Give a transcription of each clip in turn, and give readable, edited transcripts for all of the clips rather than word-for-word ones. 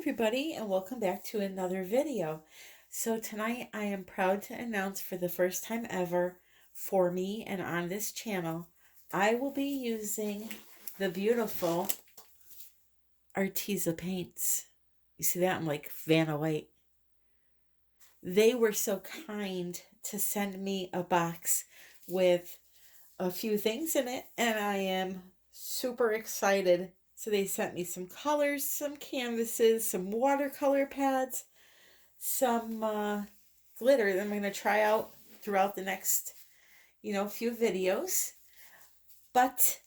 everybody, and welcome back to another video. So tonight I am proud to announce, for the first time ever for me and on this channel, I will be using the beautiful Arteza paints. You see that? I'm like Vanna White. They were so kind to send me a box with a few things in it, and I am super excited. So they sent me some colors, some canvases, some watercolor pads, some glitter that I'm going to try out throughout the next, few videos. But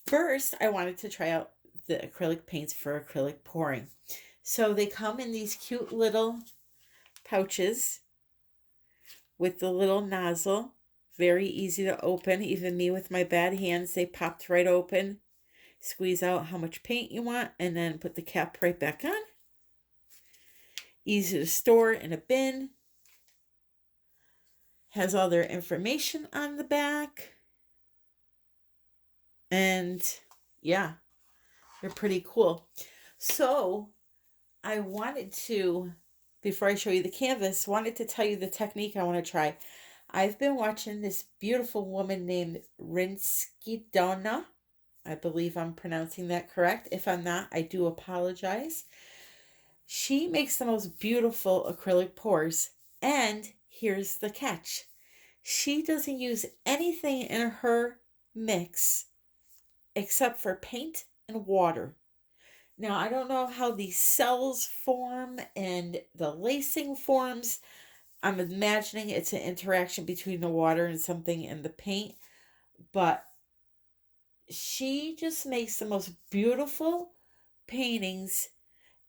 first, I wanted to try out the acrylic paints for acrylic pouring. So they come in these cute little pouches with the little nozzle. Very easy to open. Even me with my bad hands, they popped right open. Squeeze out how much paint you want and then put the cap right back on. Easy to store in a bin. Has all their information on the back. And yeah, they're pretty cool. So I wanted to, before I show you the canvas, wanted to tell you the technique I want to try. I've been watching this beautiful woman named Rinske Douna. I believe I'm pronouncing that correct. If I'm not, I do apologize. She makes the most beautiful acrylic pours. And here's the catch. She doesn't use anything in her mix except for paint and water. Now, I don't know how these cells form and the lacing forms. I'm imagining it's an interaction between the water and something in the paint. But she just makes the most beautiful paintings,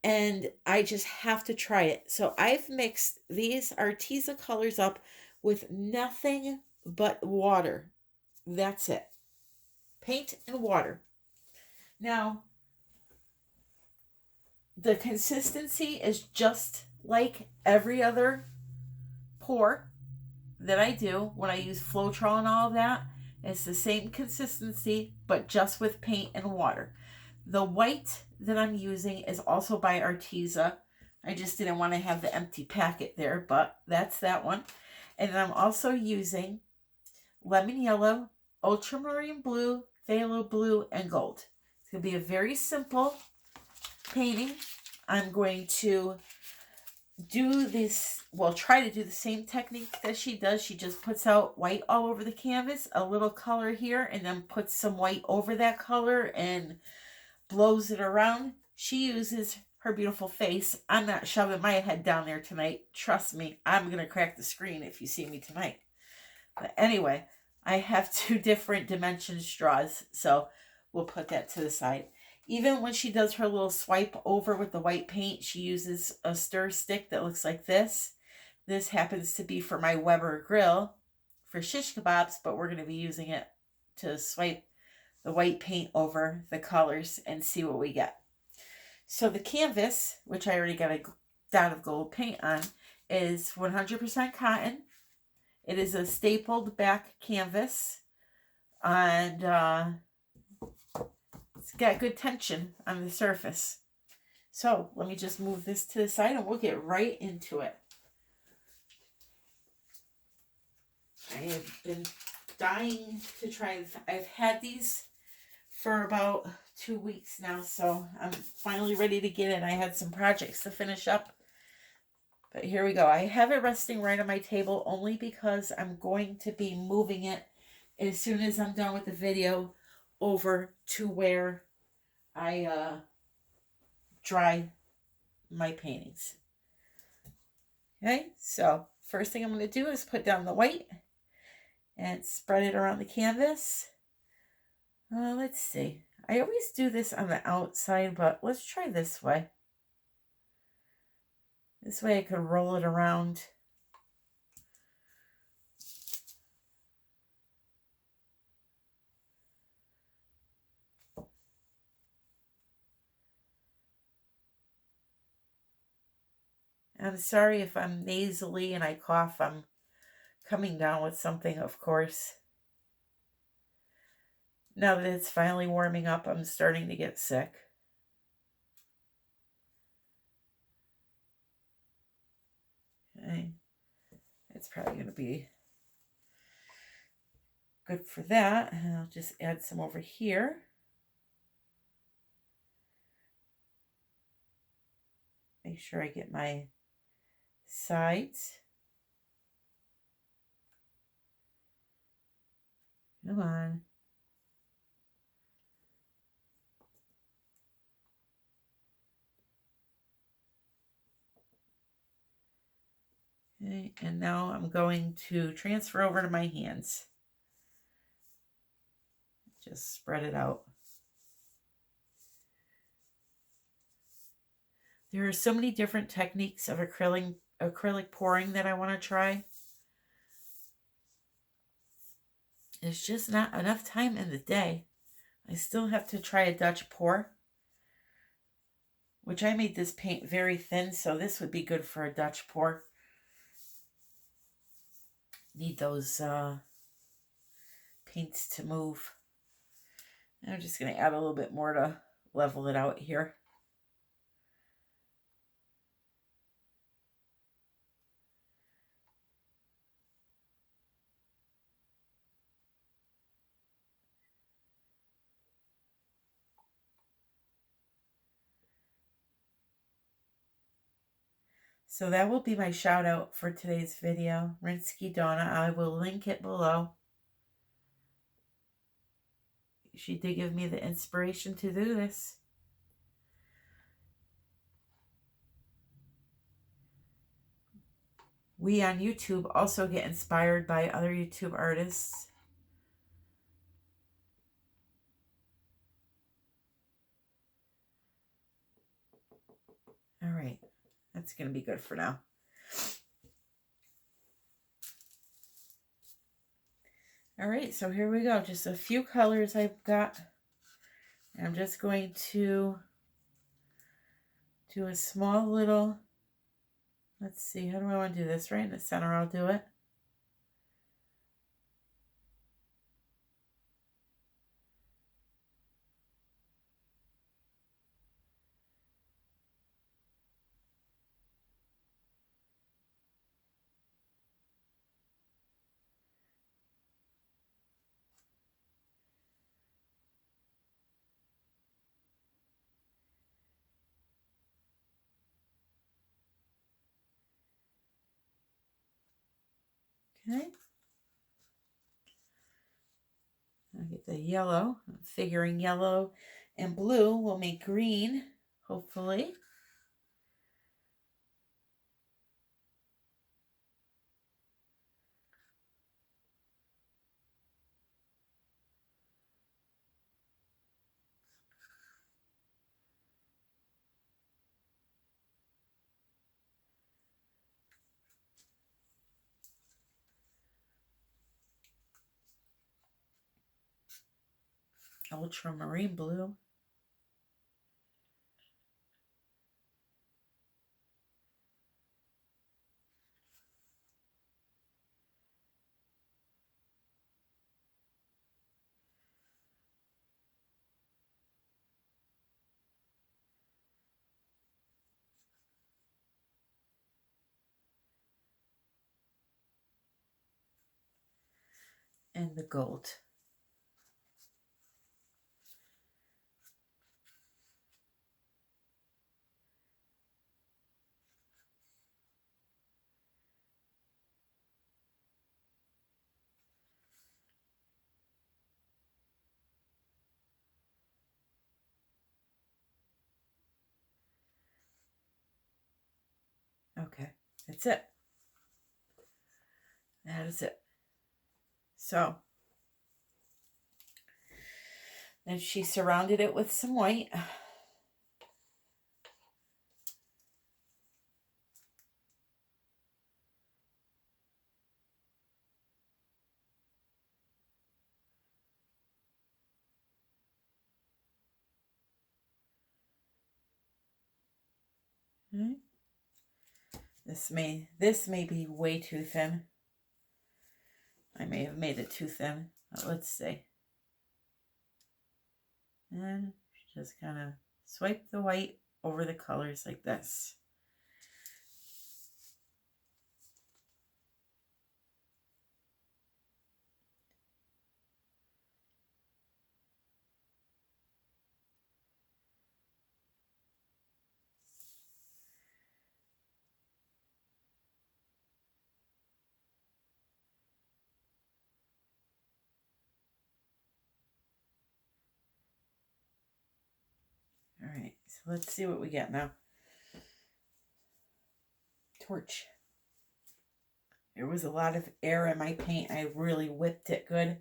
and I just have to try it. So I've mixed these Arteza colors up with nothing but water. That's it. Paint and water. Now, the consistency is just like every other pour that I do when I use Floetrol and all of that. It's the same consistency, but just with paint and water. The white that I'm using is also by Arteza. I just didn't want to have the empty packet there, but that's that one. And then I'm also using lemon yellow, ultramarine blue, phthalo blue, and gold. It's going to be a very simple painting. I'm going to do this, well, try to do the same technique that she does. She just puts out white all over the canvas, a little color here, and then puts some white over that color and blows it around. She uses her beautiful face. I'm not shoving my head down there tonight. Trust me, I'm going to crack the screen if you see me tonight. But anyway, I have 2 different dimension straws, so we'll put that to the side. Even when she does her little swipe over with the white paint, she uses a stir stick that looks like this. This happens to be for my Weber grill for shish kebabs, but we're going to be using it to swipe the white paint over the colors and see what we get. So the canvas, which I already got a dot of gold paint on, is 100% cotton. It is a stapled back canvas, and it's got good tension on the surface. So let me just move this to the side and we'll get right into it. I have been dying to try. I've had these for about 2 weeks now, so I'm finally ready to get in. I had some projects to finish up, but here we go. I have it resting right on my table only because I'm going to be moving it as soon as I'm done with the video over to where I dry my paintings. Okay, so first thing I'm going to do is put down the white and spread it around the canvas. Let's see. I always do this on the outside, but let's try this way. This way I could roll it around. I'm sorry if I'm nasally and I cough. I'm coming down with something, of course. Now that it's finally warming up, I'm starting to get sick. It's probably going to be good for that. And I'll just add some over here. Make sure I get my sides. Come on. Okay, and now I'm going to transfer over to my hands. Just spread it out. There are so many different techniques of acrylic pouring that I want to try. There's just not enough time in the day. I still have to try a Dutch pour, which I made this paint very thin, so this would be good for a Dutch pour. Need those paints to move. I'm just going to add a little bit more to level it out here. So that will be my shout out for today's video, Rinske Douna. I will link it below. She did give me the inspiration to do this. We on YouTube also get inspired by other YouTube artists. All right, that's going to be good for now. All right, so here we go. Just a few colors I've got. I'm just going to do a small little, let's see, how do I want to do this? Right in the center, I'll do it. Okay. I'll get the yellow. I'm figuring yellow and blue will make green, hopefully. Ultramarine blue. And the gold. Okay, that's it. That is it. So, then she surrounded it with some white. Okay. This may be way too thin. I may have made it too thin. Let's see. And just kind of swipe the white over the colors like this. So let's see what we get now. Torch. There was a lot of air in my paint. I really whipped it good.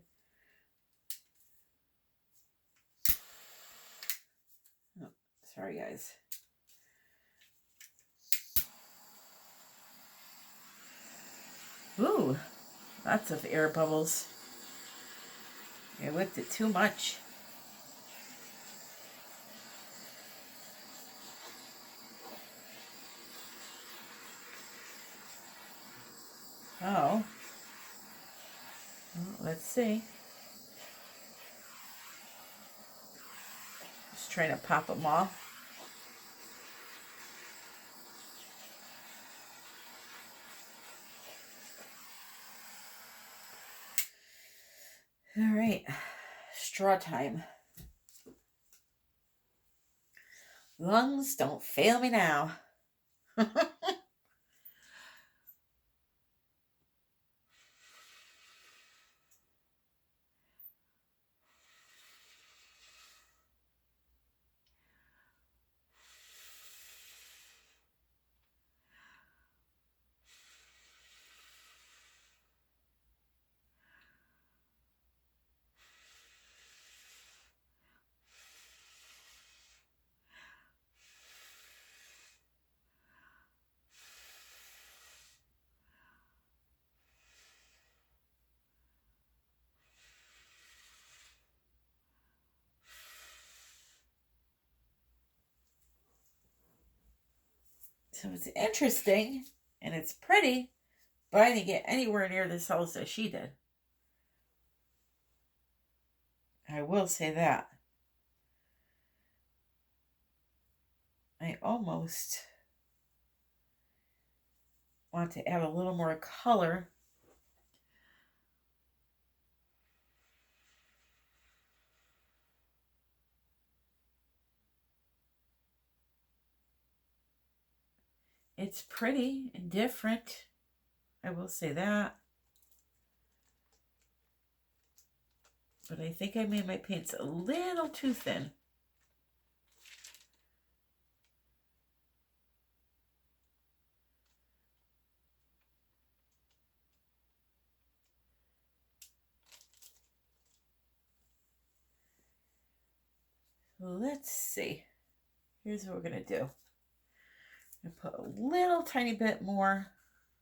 Oh, sorry, guys. Ooh, lots of air bubbles. I whipped it too much. Oh. Well, let's see. Just trying to pop them off. All right, straw time. Lungs, don't fail me now. So it's interesting and it's pretty, but I didn't get anywhere near this house as she did. I will say that. I almost want to add a little more color. It's pretty and different. I will say that. But I think I made my paints a little too thin. Let's see. Here's what we're going to do. I'm going to put a little tiny bit more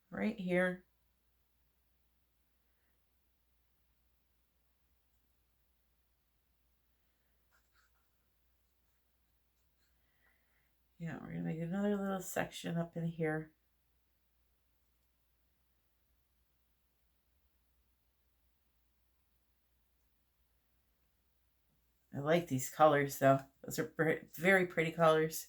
right here. Yeah, we're going to make another little section up in here. I like these colors though. Those are very pretty colors.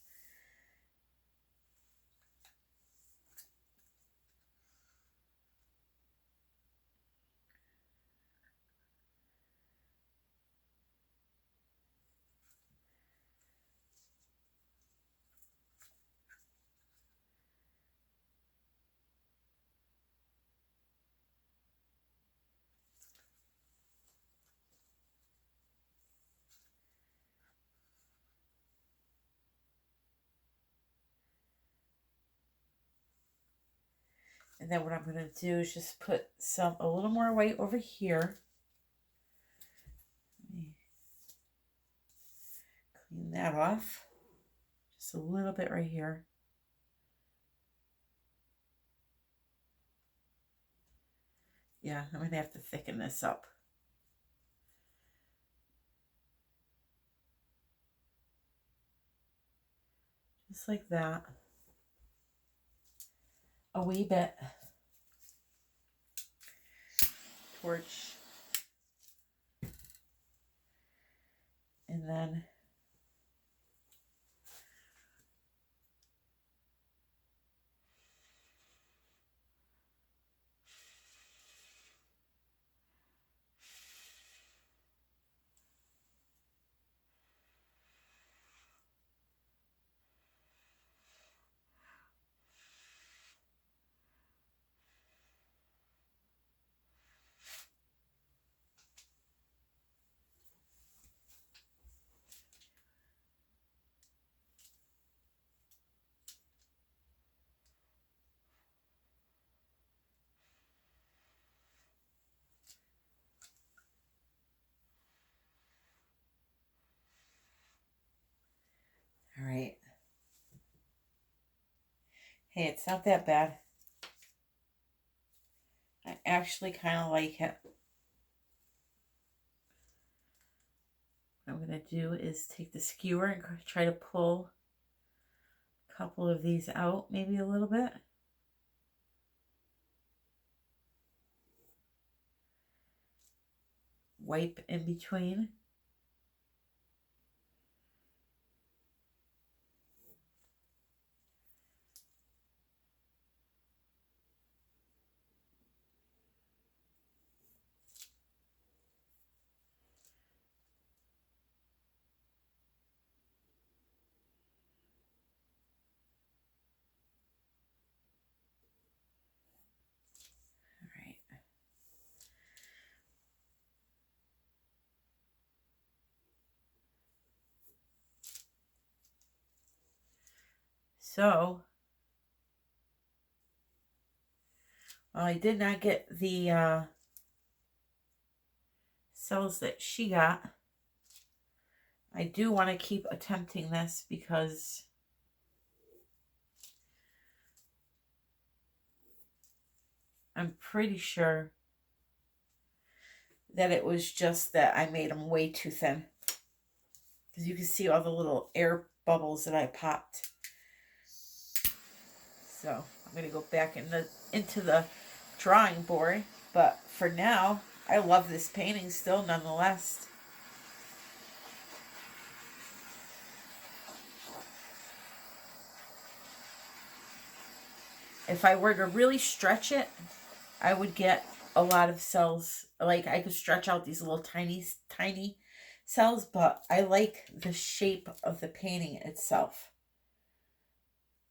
And then what I'm going to do is just put a little more white over here. Let me clean that off. Just a little bit right here. Yeah, I'm going to have to thicken this up. Just like that. A wee bit. Torch. And then Hey, it's not that bad. I actually kind of like it. What I'm going to do is take the skewer and try to pull a couple of these out, maybe a little bit. Wipe in between. So, well, I did not get the cells that she got. I do want to keep attempting this because I'm pretty sure that it was just that I made them way too thin. Because you can see all the little air bubbles that I popped. So I'm going to go back into the drawing board. But for now, I love this painting still nonetheless. If I were to really stretch it, I would get a lot of cells. Like I could stretch out these little tiny cells, but I like the shape of the painting itself.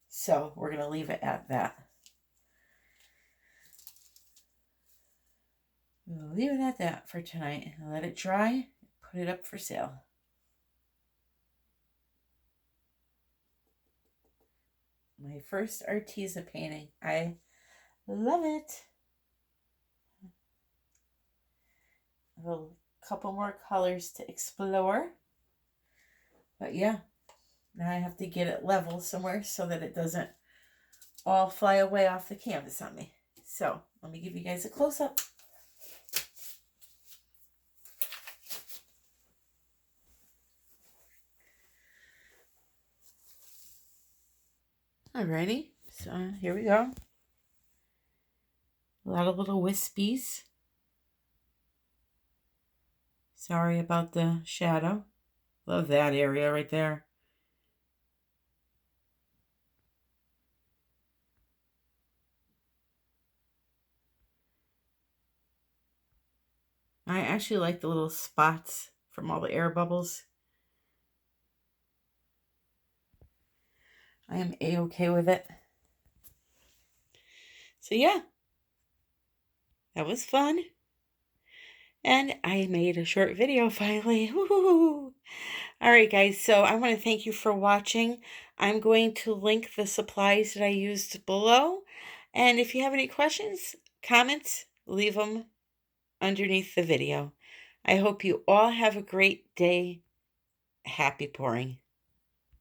So we're going to leave it at that. We'll leave it at that for tonight and let it dry, put it up for sale. My first Arteza painting. I love it. A couple more colors to explore. But yeah, now I have to get it level somewhere so that it doesn't all fly away off the canvas on me. So let me give you guys a close-up. Alrighty, so here we go. A lot of little wispies. Sorry about the shadow. Love that area right there. I actually like the little spots from all the air bubbles. I am A-okay with it. So yeah, that was fun. And I made a short video finally. Woo-hoo-hoo. All right, guys, so I want to thank you for watching. I'm going to link the supplies that I used below. And if you have any questions, comments, leave them underneath the video. I hope you all have a great day. Happy pouring.